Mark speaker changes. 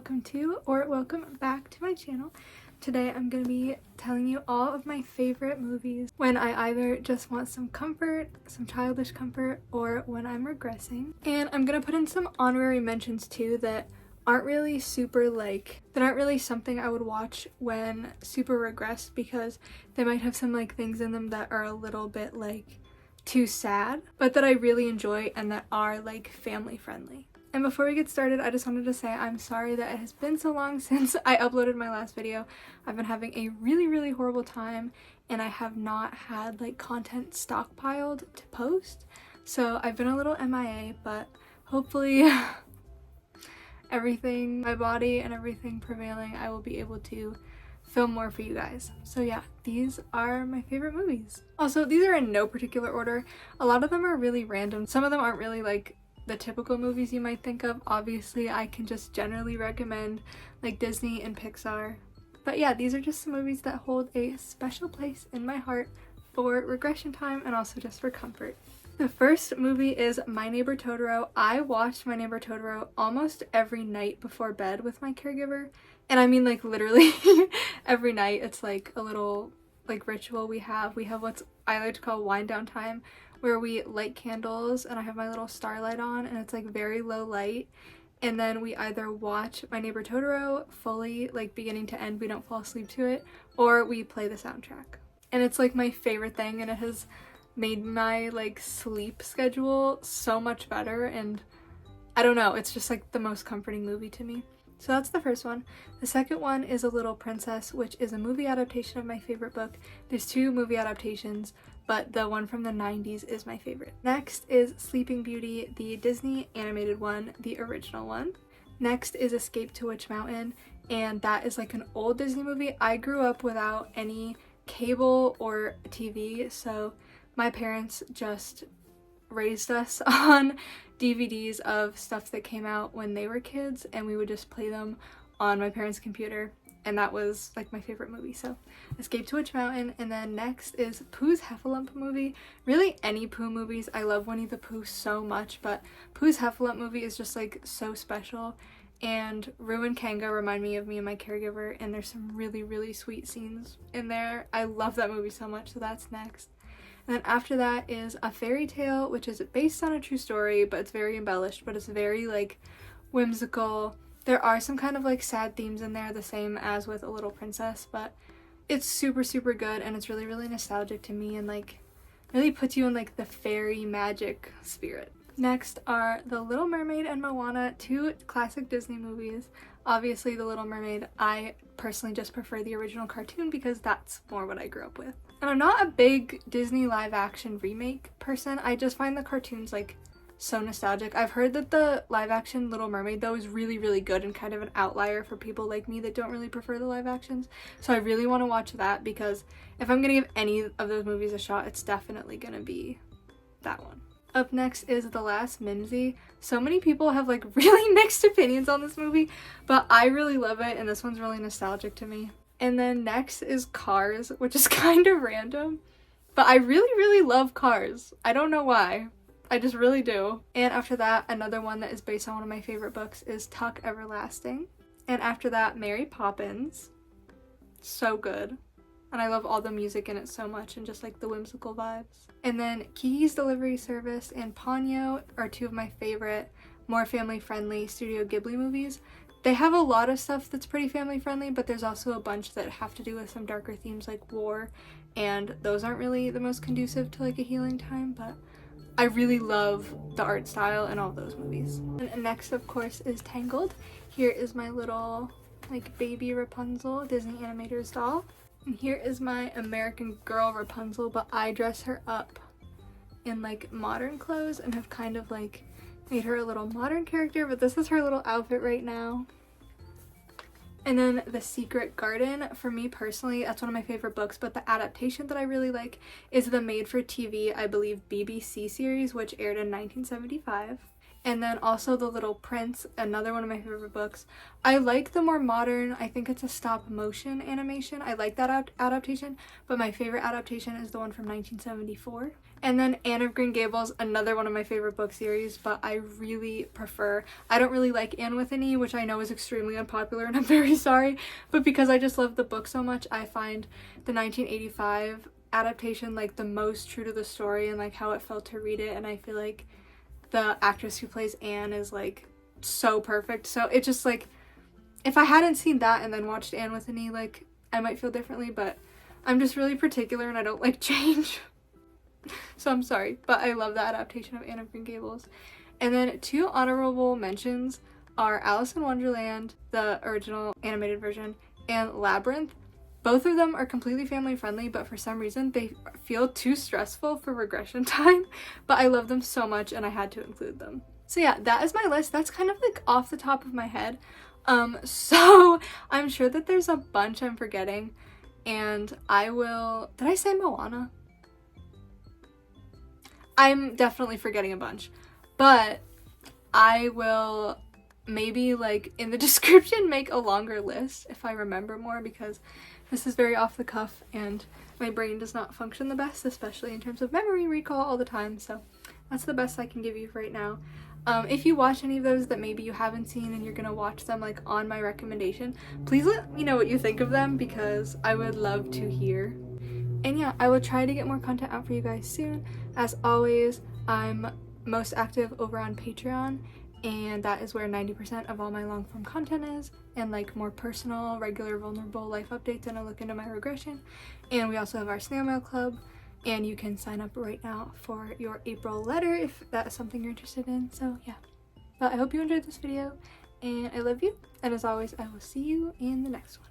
Speaker 1: welcome to or welcome back to my channel. Today I'm going to be telling you all of my favorite movies when I either just want some comfort, some childish comfort, or when I'm regressing. And I'm going to put in some honorary mentions too that aren't really that aren't really something I would watch when super regressed, because they might have some things in them that are a little bit too sad, but that I really enjoy and that are family friendly. And before we get started, I just wanted to say I'm sorry that it has been so long since I uploaded my last video. I've been having a really horrible time and I have not had content stockpiled to post. So I've been a little MIA, but hopefully everything, my body and everything prevailing, I will be able to film more for you guys. So yeah, these are my favorite movies. Also, these are in no particular order. A lot of them are really random. Some of them aren't really the typical movies you might think of. Obviously, I can just generally recommend Disney and Pixar. But yeah, these are just some movies that hold a special place in my heart for regression time and also just for comfort. The first movie is My Neighbor Totoro. I watched My Neighbor Totoro almost every night before bed with my caregiver. And I mean literally every night. It's a little ritual we have. We have what I like to call wind down time, where we light candles and I have my little starlight on and it's very low light, and then we either watch My Neighbor Totoro fully, beginning to end, we don't fall asleep to it, or we play the soundtrack. And it's my favorite thing, and it has made my sleep schedule so much better, and I don't know, it's just the most comforting movie to me. So that's the first one. The second one is A Little Princess, which is a movie adaptation of my favorite book. There's two movie adaptations, but the one from the 90s is my favorite. Next is Sleeping Beauty, the Disney animated one, the original one. Next is Escape to Witch Mountain, and that is an old Disney movie. I grew up without any cable or TV, so my parents just raised us on DVDs of stuff that came out when they were kids, and we would just play them on my parents' computer, and that was my favorite movie. So Escape to Witch Mountain. And then next is Pooh's Heffalump movie. Really any Pooh movies. I love Winnie the Pooh so much, but Pooh's Heffalump movie is just so special, and Roo and Kanga remind me of me and my caregiver, and there's some really sweet scenes in there. I love that movie so much, so that's next. And then after that is A Fairy Tale, which is based on a true story, but it's very embellished, but it's very whimsical. There are some kind of sad themes in there, the same as with A Little Princess, but it's super good, and it's really nostalgic to me, and really puts you in the fairy magic spirit. Next are The Little Mermaid and Moana, two classic Disney movies. Obviously The Little Mermaid, I personally just prefer the original cartoon because that's more what I grew up with. And I'm not a big Disney live action remake person. I just find the cartoons so nostalgic. I've heard that the live action Little Mermaid though is really good and kind of an outlier for people like me that don't really prefer the live actions. So I really want to watch that, because if I'm gonna give any of those movies a shot, it's definitely gonna be that one. Up next is The Last Mimsy. So many people have really mixed opinions on this movie, but I really love it, and this one's really nostalgic to me. And then next is Cars, which is kind of random, but I really love Cars. I don't know why. I just really do. And after that, another one that is based on one of my favorite books is Tuck Everlasting. And after that, Mary Poppins. So good. And I love all the music in it so much, and just the whimsical vibes. And then Kiki's Delivery Service and Ponyo are two of my favorite, more family-friendly Studio Ghibli movies. They have a lot of stuff that's pretty family-friendly, but there's also a bunch that have to do with some darker themes like war, and those aren't really the most conducive to a healing time, but I really love the art style in all those movies. And next, of course, is Tangled. Here is my little baby Rapunzel Disney Animators doll. And here is my American Girl Rapunzel, but I dress her up in modern clothes and have kind of made her a little modern character, but this is her little outfit right now. And then The Secret Garden, for me personally, that's one of my favorite books, but the adaptation that I really like is the made-for-TV, I believe, BBC series, which aired in 1975. And then also The Little Prince, another one of my favorite books. I like the more modern, I think it's a stop motion animation. I like that adaptation, but my favorite adaptation is the one from 1974. And then Anne of Green Gables, another one of my favorite book series, but I really prefer, I don't really like Anne with an E, which I know is extremely unpopular and I'm very sorry, but because I just love the book so much, I find the 1985 adaptation like the most true to the story and like how it felt to read it, and I feel like the actress who plays Anne is like so perfect. So it just like, if I hadn't seen that and then watched Anne with an E, like I might feel differently, but I'm just really particular and I don't like change. So I'm sorry, but I love the adaptation of Anne of Green Gables. And then 2 honorable mentions are Alice in Wonderland, the original animated version, and Labyrinth. Both of them are completely family friendly, but for some reason they feel too stressful for regression time, but I love them so much and I had to include them. So yeah, that is my list. That's kind of like off the top of my head. So I'm sure that there's a bunch I'm forgetting, and did I say Moana? I'm definitely forgetting a bunch, but I will maybe like in the description make a longer list if I remember more, because this is very off the cuff and my brain does not function the best, especially in terms of memory recall all the time, so that's the best I can give you right now. If you watch any of those that maybe you haven't seen and you're gonna watch them like on my recommendation, please let me know what you think of them because I would love to hear. And yeah, I will try to get more content out for you guys soon. As always, I'm most active over on Patreon, and that is where 90% of all my long form content is, and like more personal, regular, vulnerable life updates and a look into my regression. And we also have our snail mail club, and you can sign up right now for your April letter if that's something you're interested in. So yeah, but I hope you enjoyed this video and I love you, and as always I will see you in the next one.